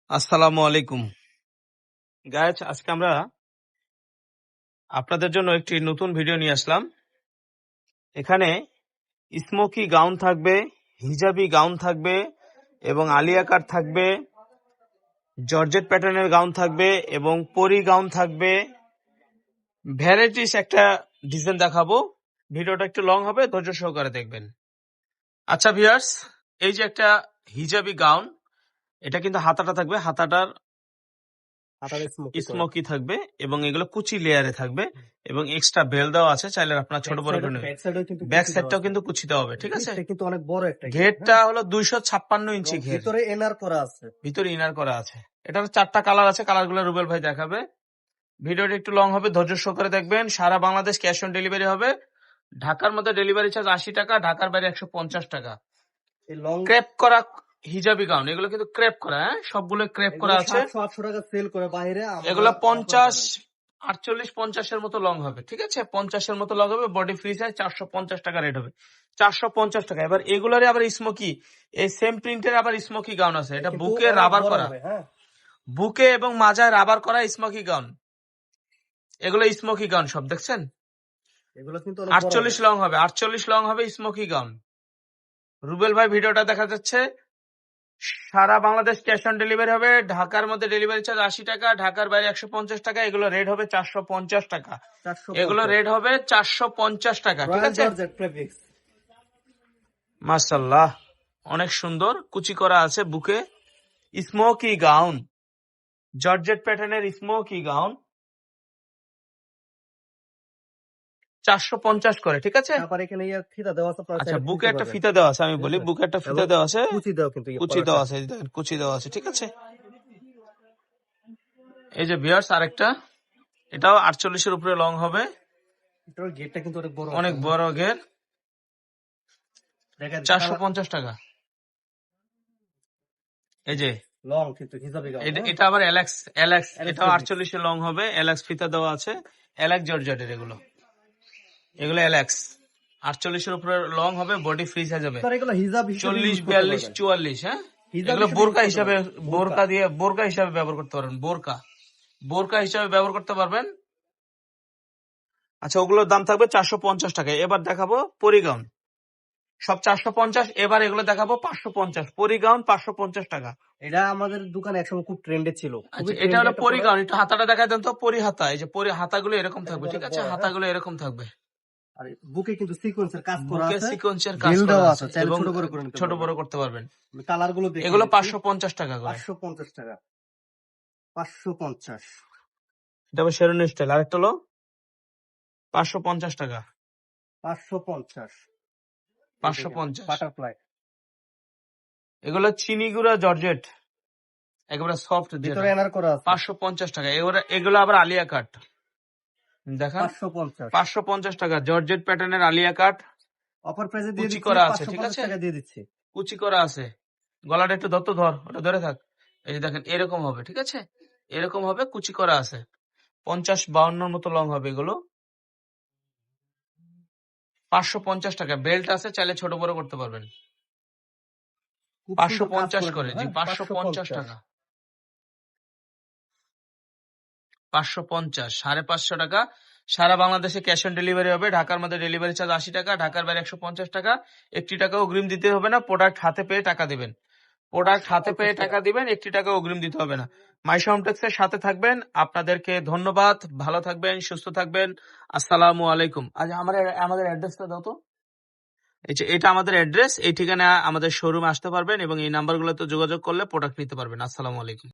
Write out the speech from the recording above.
আসসালামু আলাইকুম গাইজ, আজকে আমরা আপনাদের জন্য একটি নতুন ভিডিও নিয়ে আসলাম। এখানে স্মোকি গাউন থাকবে, হিজাবি গাউন থাকবে এবং আলিয়া কাট থাকবে, জর্জেট প্যাটার্নের গাউন থাকবে এবং পরি গাউন থাকবে। ভ্যারাইটিস একটা ডিজাইন দেখাবো। ভিডিওটা একটু লং হবে, ধৈর্য সহকারে দেখবেন। আচ্ছা ভিউয়ার্স, এই যে একটা হিজাবি গাউন, এটা কিন্তু হাতাটা থাকবে, হাতাটার স্মোকি থাকবে এবং এগুলো কুচি লেয়ারে থাকবে এবং এক্সট্রা বেল দেওয়া আছে, চাইলে আপনার ছোট বড় করে নেবেন। ব্যাক সাইডটাও কিন্তু কুচি দেওয়া হবে, ঠিক আছে। কিন্তু অনেক বড় একটা ঘেরটা হলো 256 ইঞ্চি ঘের, ভিতরে এনার করা আছে, ভিতরে ইনার করা আছে। এটার 4টা কালার আছে, কালারগুলো রুবেল ভাই দেখাবে। ভিডিওটা একটু লং হবে, ধৈর্য সহকারে দেখবেন। সারা বাংলাদেশ ক্যাশ অন ডেলিভারি হবে। ঢাকার মধ্যে ডেলিভারি চার্জ 80 টাকা, ঢাকার বাইরে 150 টাকা। এই লং ক্রেপ করা হিজাবি গাউন, এগুলো কিন্তু ক্রেপ করা, হ্যাঁ, সবগুলো ক্রেপ করা আছে। 700-800 টাকা সেল করে বাইরে, এগুলো 50, 48, 50 এর মতো লং হবে, ঠিক আছে। 50 এর মতো লং হবে, বডি ফ্রি সাইজ, 450 টাকা রেট হবে, 450 টাকা। এবার এগুলোরই আবার স্মোকি, এই সেম প্রিন্টের আবার স্মোকি গাউন আছে। এটা বুকে রাবার করা, বুকে এবং মাজায় রাবার করা স্মোকি গাউন। এগুলো স্মোকি গাউন সব দেখছেন। এগুলো কিন্তু 48 লং হবে, 48 লং হবে স্মোকি গাউন। রুবেল ভাই ভিডিওটা দেখা যাচ্ছে। সারা বাংলাদেশ ক্যাশ অন ডেলিভারি হবে। ঢাকার মধ্যে ডেলিভারি চার্জ 80 টাকা, ঢাকার বাইরে 150 টাকা। এগুলো রেট হবে 450 টাকা। এগুলো রেট হবে 450 টাকা, ঠিক আছে। মাশাআল্লাহ, অনেক সুন্দর কুচি করা আছে বুকে। স্মোকি গাউন, জর্জেট প্যাটার্নের স্মোকি গাউন, 450 করে, ঠিক আছে। আচ্ছা, বুকে একটা ফিতা দেওয়া আছে, আমি বলি বুকে একটা ফিতা দেওয়া আছে, কুচি দেওয়া আছে, দেখেন কুচি দেওয়া আছে, ঠিক আছে। এই যে ভিউয়ার্স আরেকটা, এটাও 48 এর উপরে লং হবে, গেটটা কিন্তু অনেক বড় ঘের, 450 টাকা। এই যে লং কিন্তু হিসাবে এটা আবার এলএক্স, এটাও 48 এর লং হবে, এলএক্স ফিতা দেওয়া আছে, এলএক্স জর্জেটের। এগুলো এলএক্স 48 এর উপরে লং হবে, বডি ফ্রি সাইজ হবে, 40, 42, 44। হ্যাঁ, এগুলো বোরকা হিসাবে, বোরকা হিসাবে ব্যবহার করতে পারবেন, বোরকা হিসাবে ব্যবহার করতে পারবেন। আচ্ছা, ওগুলোর দাম থাকবে 450 টাকা। এবার দেখাবো পরিগাউন, সব 450। এবার এগুলো দেখাবো 550। পরিগাউন 550 টাকা। এটা আমাদের দোকানে একসময় খুব ট্রেন্ডে ছিল। এটা হলো পরিগাউন। একটু হাতাটা দেখায় দেন তো, পরি হাতা। এই যে পরি হাতাগুলো এরকম থাকবে, ঠিক আছে, হাতাগুলো এরকম থাকবে। আর বুকে কিন্তু সিকোয়েন্সের কাজ করা আছে, সিকোয়েন্সের কাজ করা আছে, এবং ছোট বড় করতে পারবেন। কালারগুলো দেখুন, এগুলো 550 টাকা করে। 550 টাকা, 550। এটা আবার শেরওয়ানি স্টাইল। আরেকটা হলো 550 টাকা, 550 বাটারফ্লাই। এগুলো চিনিগুড়া জর্জেট, একেবারে সফট, ভিতরে এনার করা আছে, 550 টাকা। এগুলো আবার আলিয়া কাট, দেখেন 550 টাকা। জর্জেট প্যাটার্নের আলিয়া কাট, অফার প্রাইসে দিয়ে কুচি করা আছে, ঠিক আছে, দিয়ে দিচ্ছি। কুচি করা আছে। গলাটা একটু ধর, ওটা ধরে থাক। এই যে দেখেন, এরকম হবে, ঠিক আছে, এরকম হবে, কুচি করা আছে। 50-52 মতো লং হবে এগুলো, 550 টাকা। বেল্ট আছে, চাইলে ছোট বড় করতে পারবেন। 550 করে, জি, 550 টাকা, 550, 550 টাকা। সারা বাংলাদেশে ক্যাশ অন ডেলিভারি হবে। ঢাকার মধ্যে ডেলিভারি চার্জ 80 টাকা, ঢাকার বাইরে 150 টাকা। 1 টাকা অগ্রিম দিতে হবে না, প্রোডাক্ট হাতে পেয়ে টাকা দিবেন। 1 টাকা অগ্রিম দিতে হবে না। মাই সাউন্ডটেক্সের সাথে থাকবেন। আপনাদেরকে ধন্যবাদ। ভালো থাকবেন, সুস্থ থাকবেন। আসসালামু আলাইকুম। আজ আমাদের অ্যাড্রেসটা দাও তো। এটা আমাদের অ্যাড্রেস। এই ঠিকানা আমাদের শোরুমে আসতে পারবেন এবং এই নাম্বারগুলোতে যোগাযোগ করলে প্রোডাক্ট নিতে পারবেন। আসসালামু আলাইকুম।